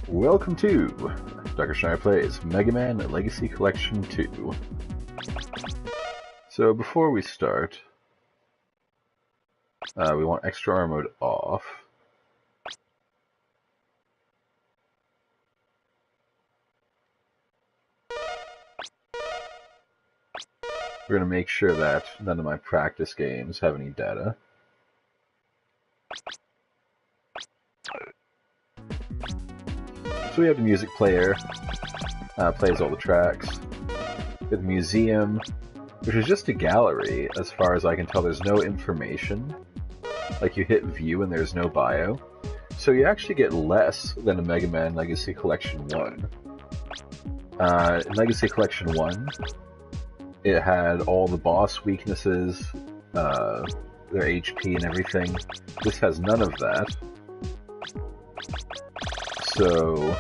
Welcome to Dr. Schneider Plays Mega Man Legacy Collection 2. So before we start, we want extra armor mode off. We're going to make sure that none of my practice games have any data. So we have the music player, plays all the tracks. The museum, which is just a gallery, as far as I can tell. There's no information. Like, you hit view and there's no bio. So you actually get less than a Mega Man Legacy Collection 1. In Legacy Collection 1, it had all the boss weaknesses, their HP and everything. This has none of that. So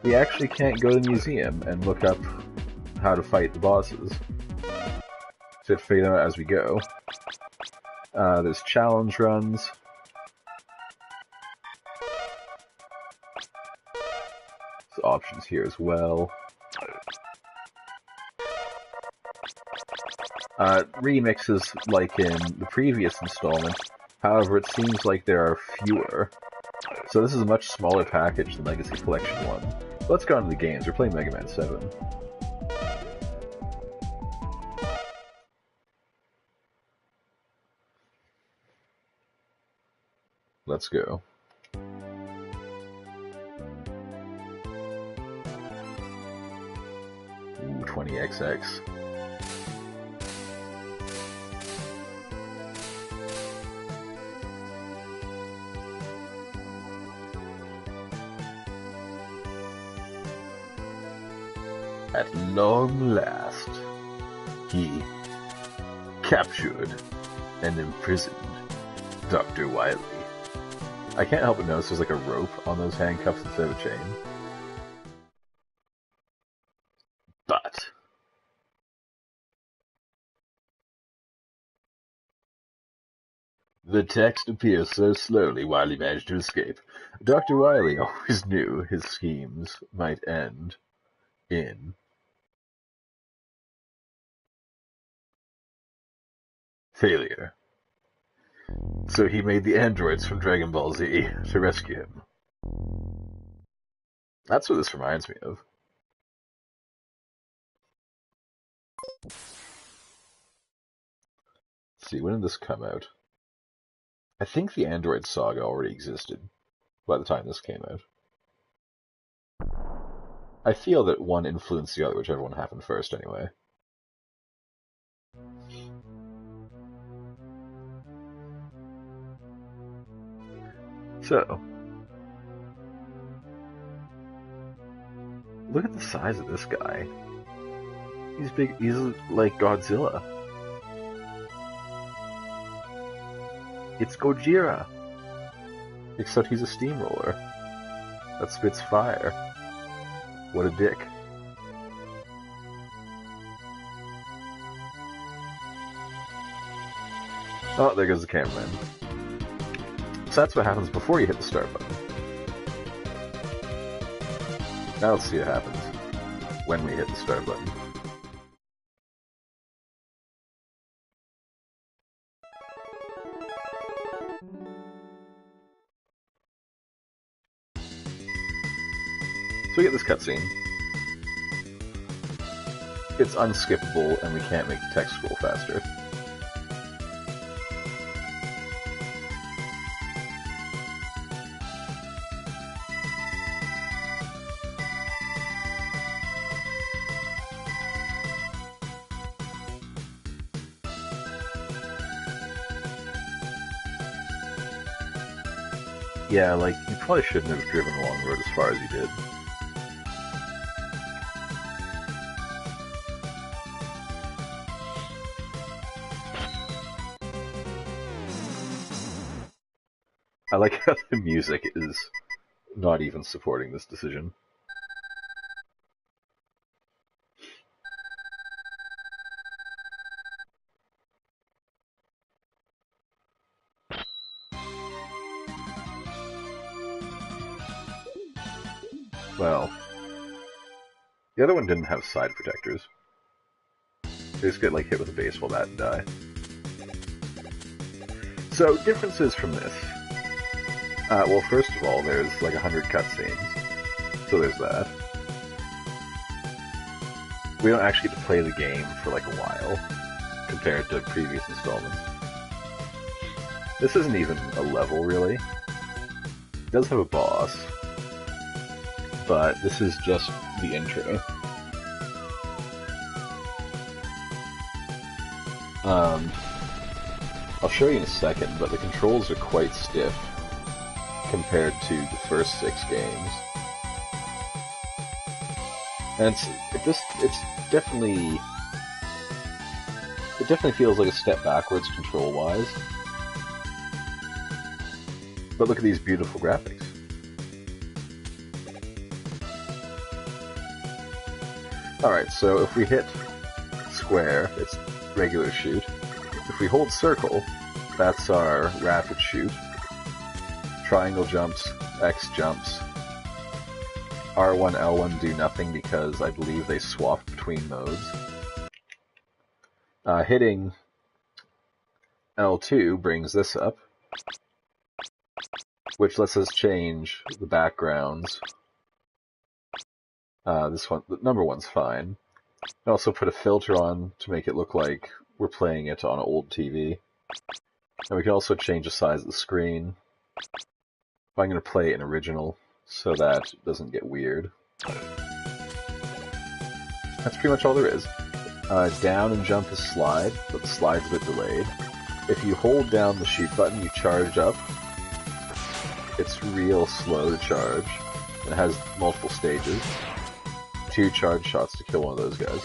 we actually can't go to the museum and look up how to fight the bosses. So to figure them out as we go. There's challenge runs. There's options here as well. Remixes like in the previous installment. However, it seems like there are fewer. So this is a much smaller package than Legacy Collection 1. Let's go on to the games. We're playing Mega Man 7. Let's go. Ooh, 20XX. At long last, he captured and imprisoned Dr. Wily. I can't help but notice there's like a rope on those handcuffs instead of a chain. But the text appears so slowly Wily managed to escape. Dr. Wily always knew his schemes might end in failure. So he made the androids from Dragon Ball Z to rescue him. That's what this reminds me of. Let's see, when did this come out? I think the Android Saga already existed by the time this came out. I feel that one influenced the other, whichever one happened first anyway. So, look at the size of this guy. He's big, he's like Godzilla. It's Gojira! Except he's a steamroller that spits fire. What a dick. Oh, there goes the cameraman. So that's what happens before you hit the start button. Now let's see what happens when we hit the start button. So we get this cutscene. It's unskippable and we can't make the text scroll faster. Yeah, like, you probably shouldn't have driven along the road as far as you did. I like how the music is not even supporting this decision. Well, the other one didn't have side protectors. They just get like hit with a baseball bat and die. So, differences from this. Well, first of all, there's like 100 cutscenes. So there's that. We don't actually get to play the game for like a while, compared to previous installments. This isn't even a level, really. It does have a boss, but this is just the intro. I'll show you in a second, but the controls are quite stiff compared to the first 6 games. And it definitely feels like a step backwards control-wise. But look at these beautiful graphics. Alright, so if we hit square, it's regular shoot. If we hold circle, that's our rapid shoot. Triangle jumps, X jumps. R1, L1 do nothing because I believe they swap between modes. Hitting L2 brings this up, which lets us change the backgrounds. This one, the number one's fine. I also put a filter on to make it look like we're playing it on an old TV. And we can also change the size of the screen. I'm going to play in original so that it doesn't get weird. That's pretty much all there is. Down and jump is slide, but the slide's a bit delayed. If you hold down the shoot button, you charge up. It's real slow to charge. It has multiple stages. 2 charge shots to kill one of those guys.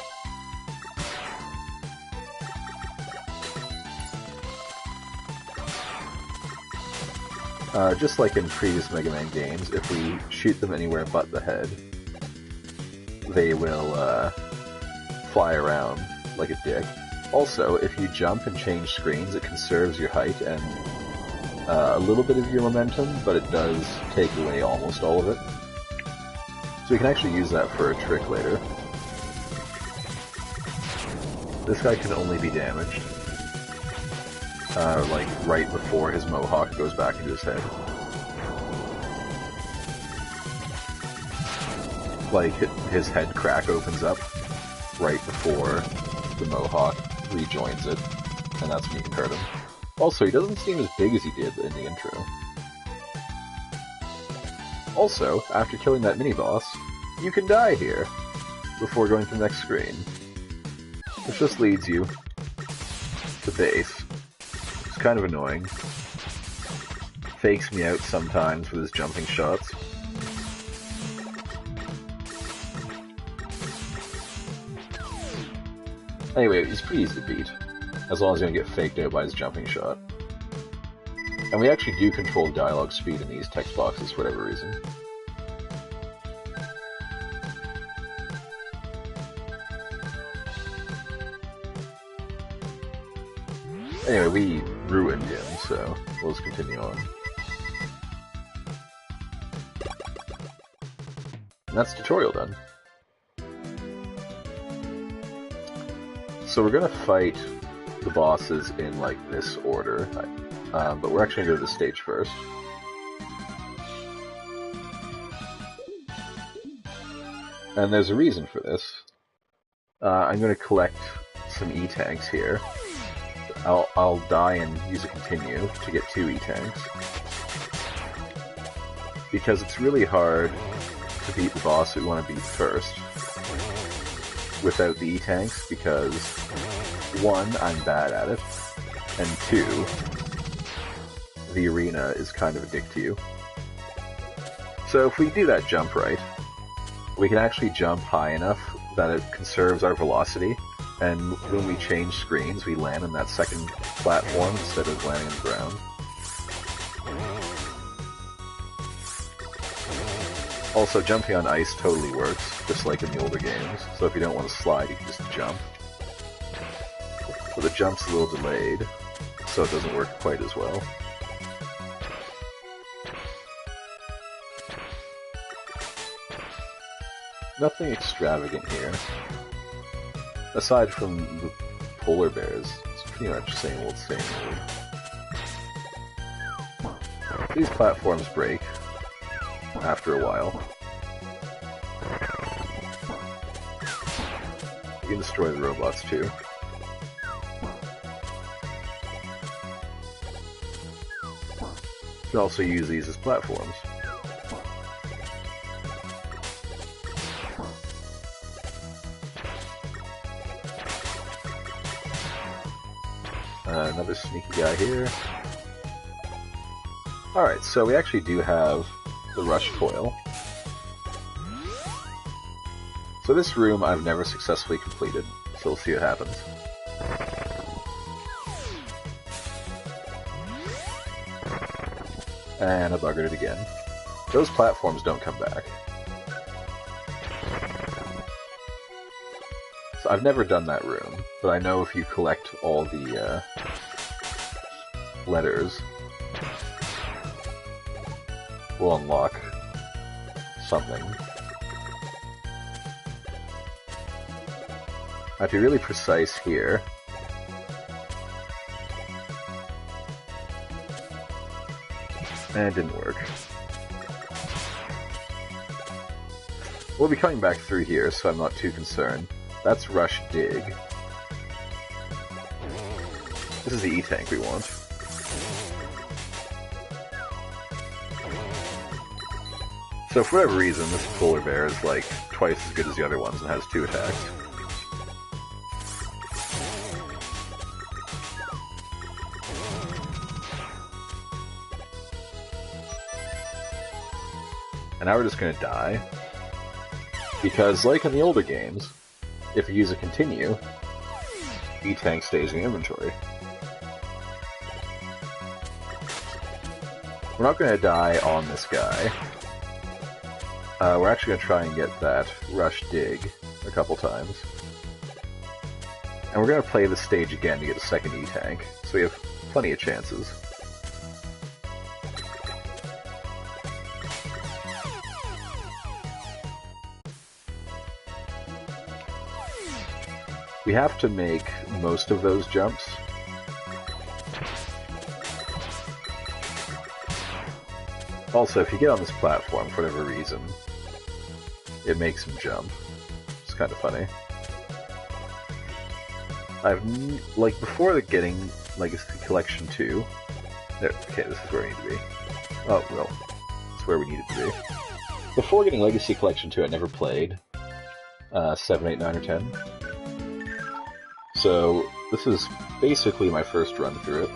Just like in previous Mega Man games, if we shoot them anywhere but the head, they will fly around like a dick. Also, if you jump and change screens, it conserves your height and a little bit of your momentum, but it does take away almost all of it. So we can actually use that for a trick later. This guy can only be damaged like right before his mohawk goes back into his head. Like his head crack opens up right before the mohawk rejoins it, and that's when you can hurt him. Also, he doesn't seem as big as he did in the intro. Also, after killing that mini-boss, you can die here before going to the next screen. Which just leads you to base. It's kind of annoying. Fakes me out sometimes with his jumping shots. Anyway, he's pretty easy to beat, as long as you don't get faked out by his jumping shot. And we actually do control dialogue speed in these text boxes for whatever reason. Anyway, we ruined him, so we'll just continue on. And that's the tutorial done. So we're gonna fight the bosses in like this order, but we're actually gonna go to the stage first. And there's a reason for this. I'm gonna collect some E-tanks here. I'll die and use a continue to get 2 E-tanks. Because it's really hard to beat the boss that we want to beat first without the E-tanks, because 1, I'm bad at it, and 2, the arena is kind of a dick to you. So if we do that jump right, we can actually jump high enough that it conserves our velocity, and when we change screens, we land on that second platform instead of landing on the ground. Also, jumping on ice totally works, just like in the older games, so if you don't want to slide, you can just jump. But the jump's a little delayed, so it doesn't work quite as well. Nothing extravagant here. Aside from the polar bears, it's pretty much same old, same old. These platforms break after a while. You can destroy the robots too. You can also use these as platforms. Another sneaky guy here. Alright, so we actually do have the rush coil. So this room I've never successfully completed, so we'll see what happens. And I buggered it again. Those platforms don't come back. So I've never done that room, but I know if you collect all the letters, we'll unlock something. I have to be really precise here. And it didn't work. We'll be coming back through here, so I'm not too concerned. That's Rush Dig. This is the E-Tank we want. So for whatever reason, this polar bear is like twice as good as the other ones and has 2 attacks. And now we're just gonna die. Because, like in the older games, if you use a continue, E-Tank stays in your inventory. We're not gonna die on this guy. We're actually gonna try and get that Rush Dig a couple times. And we're gonna play the stage again to get a second E-Tank, so we have plenty of chances. We have to make most of those jumps. Also, if you get on this platform for whatever reason, it makes him jump. It's kind of funny. Like, before getting Legacy Collection 2... Okay, this is where we need to be. Oh, well, it's where we needed to be. Before getting Legacy Collection 2, I never played 7, 8, 9, or 10. So, this is basically my first run through it.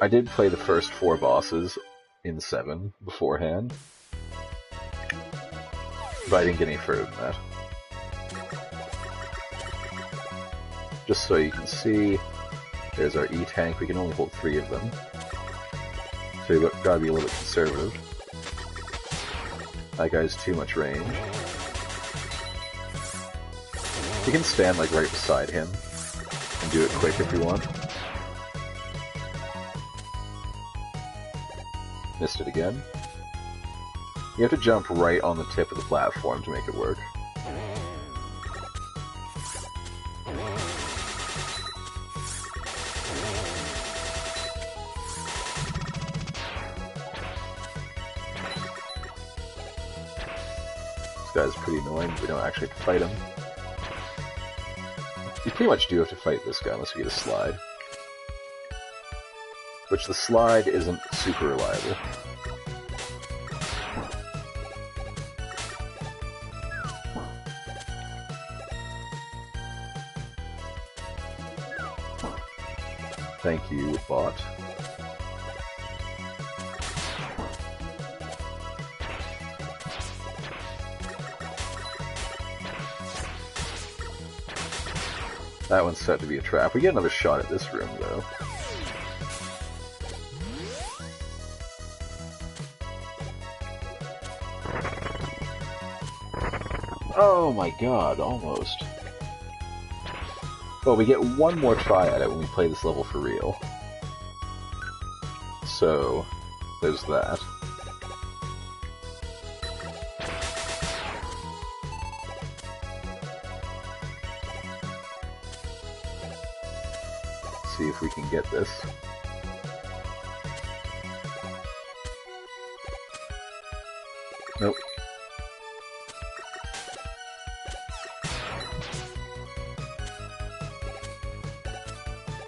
I did play the first 4 bosses in 7 beforehand, but I didn't get any further than that. Just so you can see, there's our E-Tank. We can only hold 3 of them, so you've gotta be a little bit conservative. That guy's too much range. You can stand like right beside him and do it quick if you want. Missed it again. You have to jump right on the tip of the platform to make it work. This guy's pretty annoying, but we don't actually have to fight him. You pretty much do have to fight this guy unless you get a slide. Which the slide isn't super reliable. Thank you, bot. That one's set to be a trap. We get another shot at this room, though. Oh my god, almost. Well, we get one more try at it when we play this level for real. So, there's that. see if we can get this. Nope.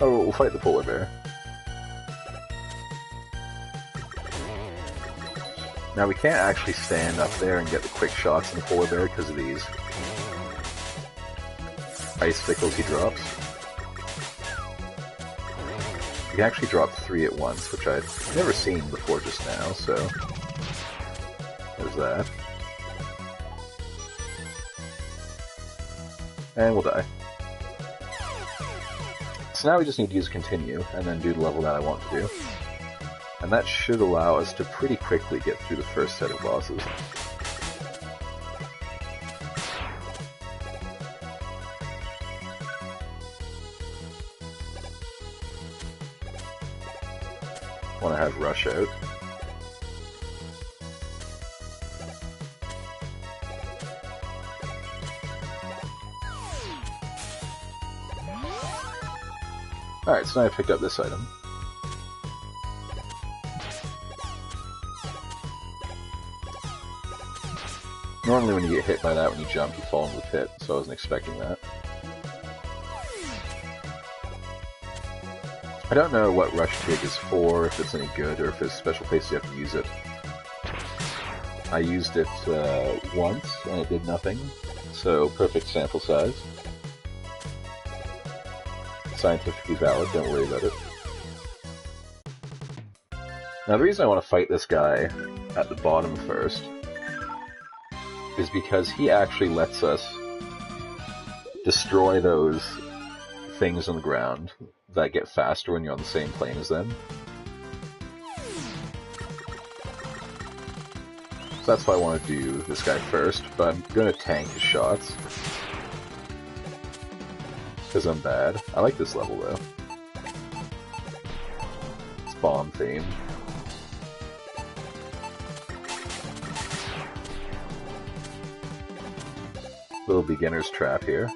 Oh, we'll fight the polar bear. Now we can't actually stand up there and get the quick shots in the polar bear because of these ice pickles he drops. You can actually drop 3 at once, which I'd never seen before just now, so there's that. And we'll die. So now we just need to use continue, and then do the level that I want to do. And that should allow us to pretty quickly get through the first set of bosses. Want to have Rush out. Alright, so now I picked up this item. Normally when you get hit by that when you jump, you fall into the pit, so I wasn't expecting that. I don't know what Rush Twig is for, if it's any good, or if there's special places you have to use it. I used it once, and it did nothing, so perfect sample size. Scientifically valid, don't worry about it. Now the reason I want to fight this guy at the bottom first is because he actually lets us destroy those things on the ground that get faster when you're on the same plane as them. So that's why I want to do this guy first, but I'm going to tank his shots. Because I'm bad. I like this level though. It's bomb themed. Little beginner's trap here.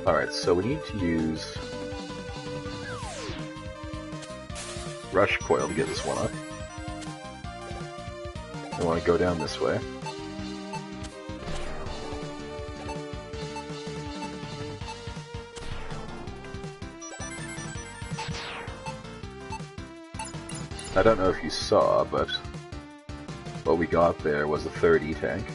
Alright, so we need to use Rush Coil to get this one up. I want to go down this way. I don't know if you saw, but what we got there was a third E-tank.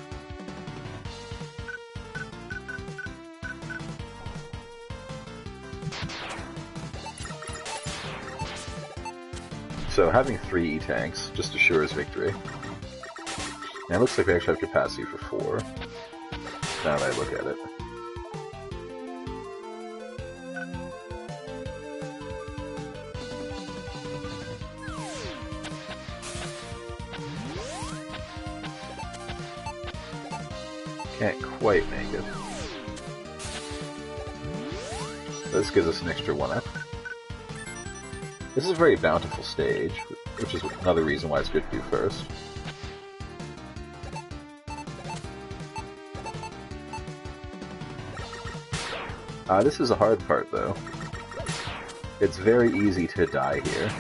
So having 3 E-tanks just assures victory. And it looks like we actually have capacity for 4, now that I look at it. Can't quite make it. This gives us an extra 1-up. This is a very bountiful stage, which is another reason why it's good to do first. This is a hard part, though. It's very easy to die here.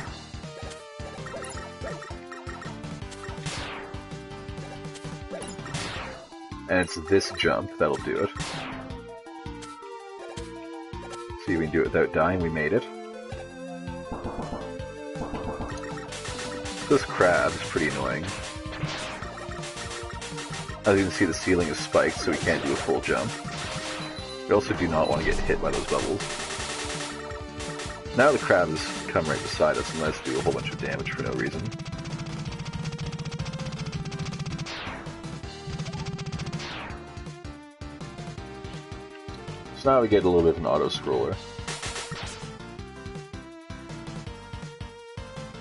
And it's this jump that'll do it. See if we can do it without dying. We made it. This crab is pretty annoying. As you can see, the ceiling is spiked, so we can't do a full jump. We also do not want to get hit by those bubbles. Now the crab has come right beside us and lets us do a whole bunch of damage for no reason. So now we get a little bit of an auto-scroller.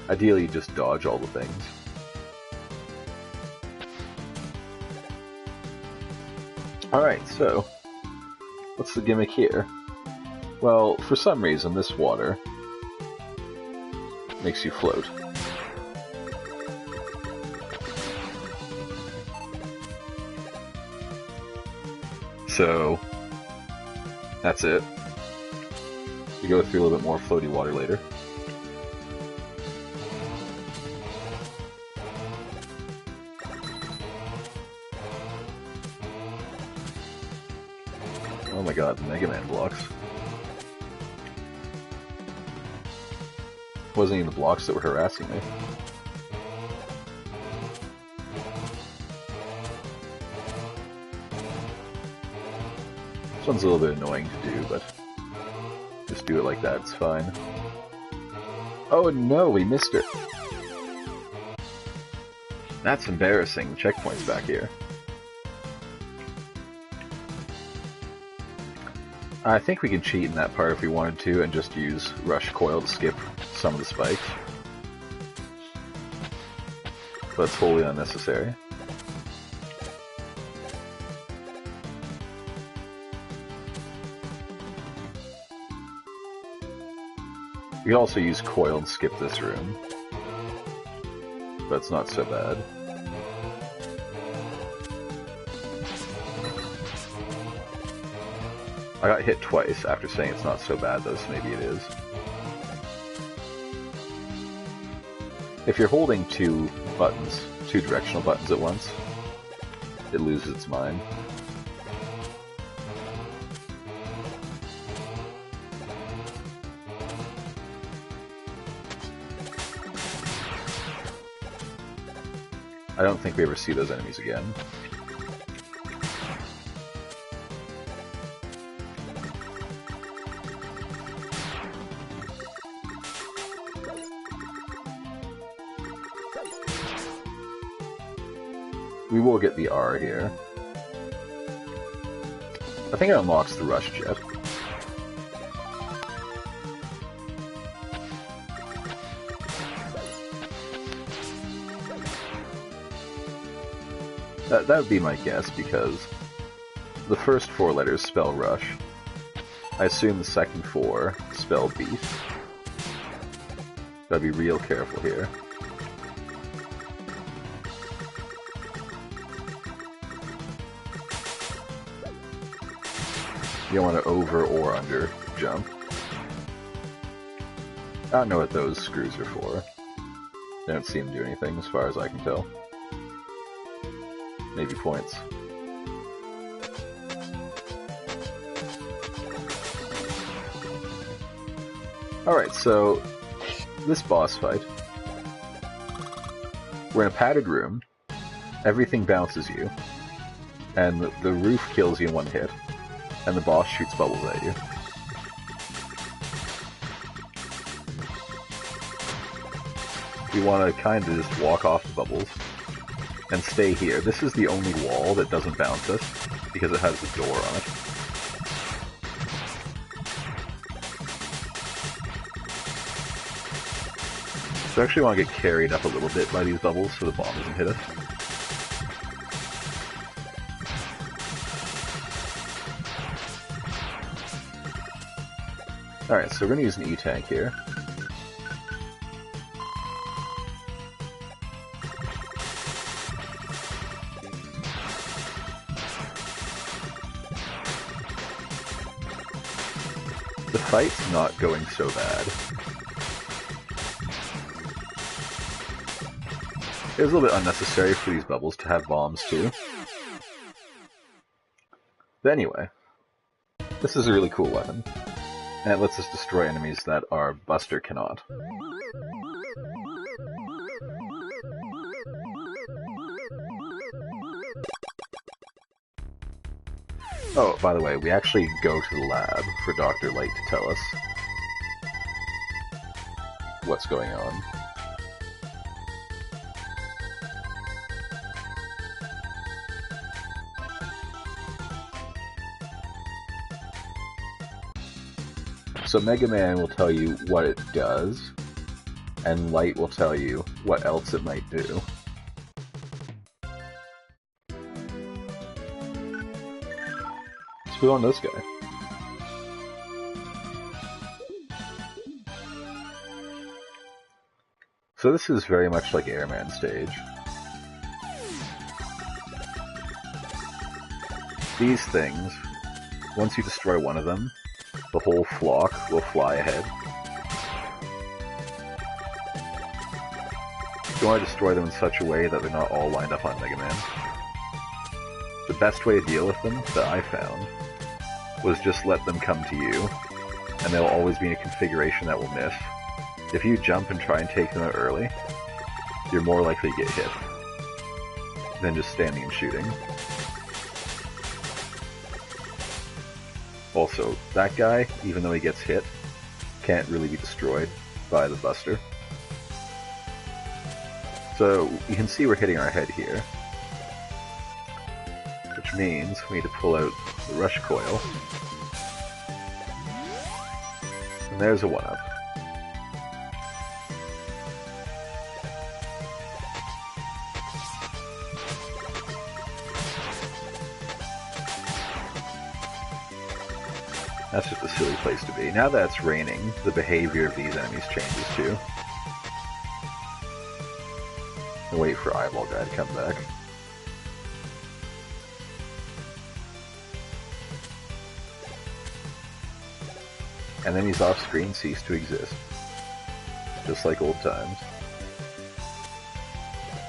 Ideally, you just dodge all the things. Alright, so what's the gimmick here? Well, for some reason, this water makes you float. So that's it. We go through a little bit more floaty water later. Oh my god, the Mega Man blocks. It wasn't even the blocks that were harassing me. This one's a little bit annoying to do, but just do it like that, it's fine. Oh no, we missed it! That's embarrassing, the checkpoint's back here. I think we can cheat in that part if we wanted to and just use Rush Coil to skip some of the spikes. But it's wholly unnecessary. We could also use Coil and skip this room. But it's not so bad. I got hit twice after saying it's not so bad though, so maybe it is. If you're holding two buttons, two directional buttons at once, it loses its mind. I don't think we ever see those enemies again. We will get the R here. I think it unlocks the Rush Jet. That would be my guess, because the first 4 letters spell Rush. I assume the second 4 spell Beat. Gotta be real careful here. You don't want to over or under jump. I don't know what those screws are for. They don't seem to do anything as far as I can tell. Maybe points. Alright, so this boss fight. We're in a padded room. Everything bounces you. And the roof kills you in one hit. And the boss shoots bubbles at you. You want to kind of just walk off the bubbles and stay here. This is the only wall that doesn't bounce us because it has the door on it. So I actually want to get carried up a little bit by these bubbles so the bomb doesn't hit us. Alright, so we're going to use an E-Tank here. The fight's not going so bad. It was a little bit unnecessary for these bubbles to have bombs too. But anyway, this is a really cool weapon. And it lets us destroy enemies that our Buster cannot. Oh, by the way, we actually go to the lab for Dr. Light to tell us what's going on. So Mega Man will tell you what it does, and Light will tell you what else it might do. Let's put on this guy. So this is very much like Airman stage. These things once you destroy one of them, the whole flock will fly ahead. You want to destroy them in such a way that they're not all lined up on Mega Man. The best way to deal with them, that I found, was just let them come to you, and they'll always be in a configuration that will miss. If you jump and try and take them out early, you're more likely to get hit than just standing and shooting. Also, that guy, even though he gets hit, can't really be destroyed by the Buster. So, you can see we're hitting our head here, which means we need to pull out the rush coil. And there's a 1-up. That's just a silly place to be. Now that it's raining, the behavior of these enemies changes too. And wait for Eyeball Guy to come back. And then he's off screen, cease to exist. Just like old times.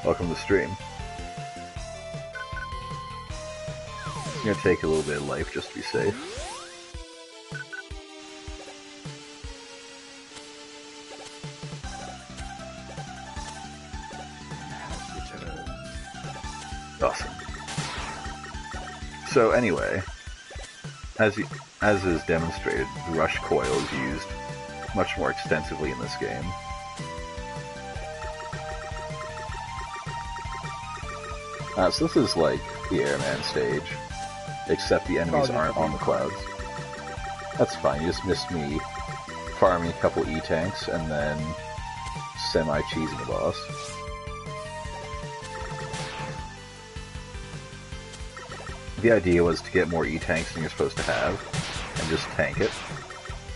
Welcome to the stream. I'm gonna take a little bit of life just to be safe. Awesome. So anyway, as is demonstrated, the rush coil is used much more extensively in this game. So this is like the Airman stage, except the enemies aren't on the clouds. That's fine, you just missed me farming a couple E-tanks and then semi-cheesing the boss. The idea was to get more E-tanks than you're supposed to have, and just tank it.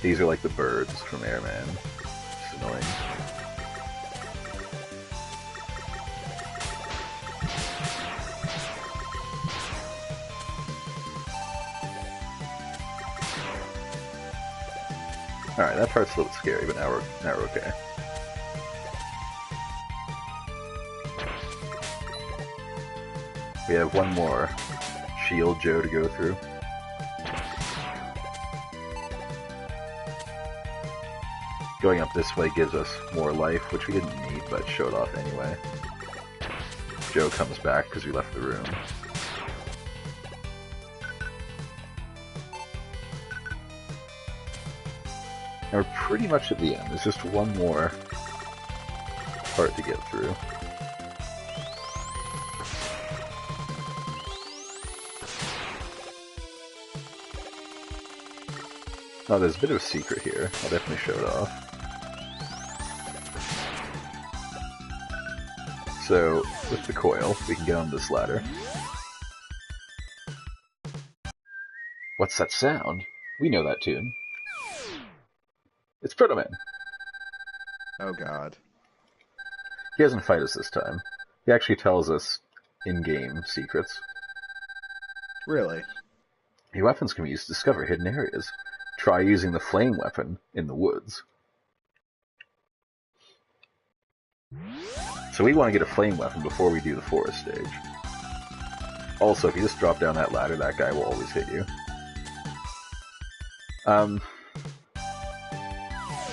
These are like the birds from Airman. It's annoying. Alright, that part's a little scary, but now we're okay. We have one more Shield Joe to go through. Going up this way gives us more life, which we didn't need, but showed off anyway. Joe comes back because we left the room. And we're pretty much at the end. There's just one more part to get through. Oh, there's a bit of a secret here. I'll definitely show it off. So, with the coil, we can get on this ladder. What's that sound? We know that tune. It's Proto Man. Oh god. He doesn't fight us this time. He actually tells us in-game secrets. Really? Your weapons can be used to discover hidden areas. Try using the flame weapon in the woods. So we want to get a flame weapon before we do the forest stage. Also, if you just drop down that ladder, that guy will always hit you.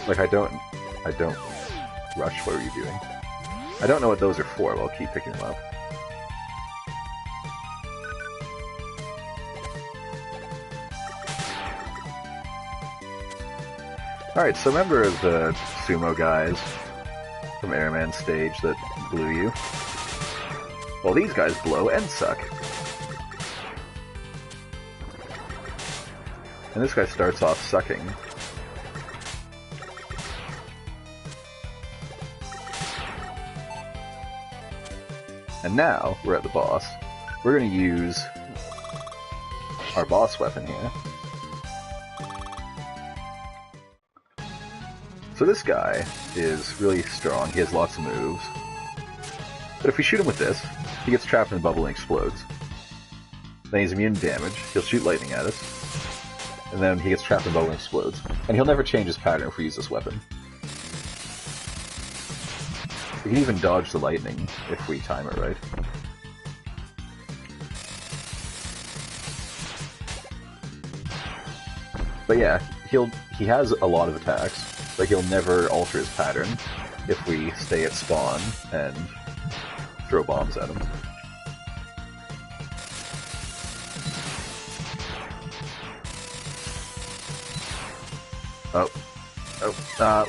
Like, I don't rush, what are you doing? I don't know what those are for, but I'll keep picking them up. Alright, so remember the sumo guys from Airman stage that blew you? Well, these guys blow and suck. And this guy starts off sucking. And now, we're at the boss. We're going to use our boss weapon here. So this guy is really strong, he has lots of moves. But if we shoot him with this, he gets trapped in a bubble and explodes. Then he's immune to damage, he'll shoot lightning at us. and then he gets trapped in the bubble and explodes. And he'll never change his pattern if we use this weapon. We can even dodge the lightning if we time it right. But yeah, he has a lot of attacks, but he'll never alter his pattern if we stay at spawn and throw bombs at him.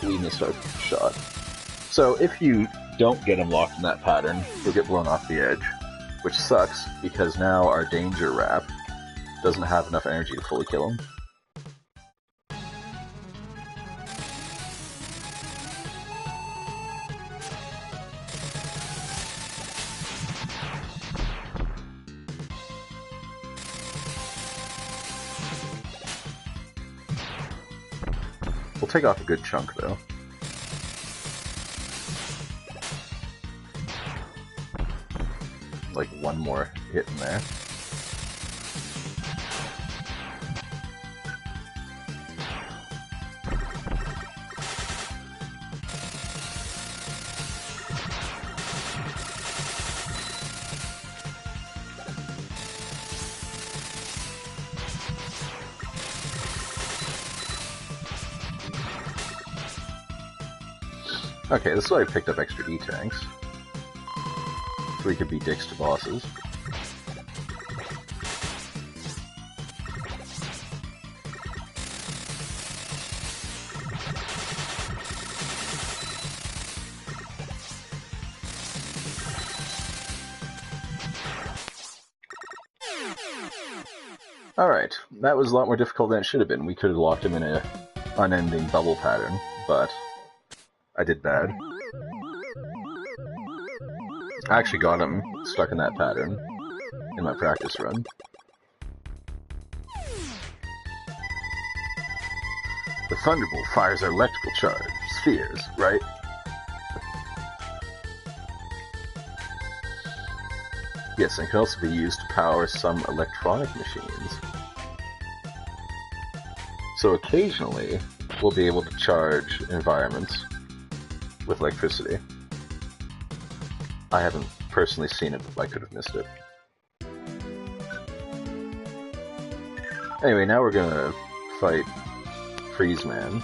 We missed our shot. So if you don't get him locked in that pattern, he'll get blown off the edge, which sucks because now our danger wrap doesn't have enough energy to fully kill him. We'll take off a good chunk, though. Like one more hit in there. Okay, this is why I picked up extra E-tanks. So we could be dicks to bosses. Alright, that was a lot more difficult than it should have been. We could have locked him in an unending bubble pattern, but I did bad. I actually got him stuck in that pattern in my practice run. The Thunderbolt fires our electrical charge spheres, right? Yes, and can also be used to power some electronic machines. So occasionally, we'll be able to charge environments with electricity. I haven't personally seen it, but I could have missed it. Anyway, now we're gonna fight Freeze Man.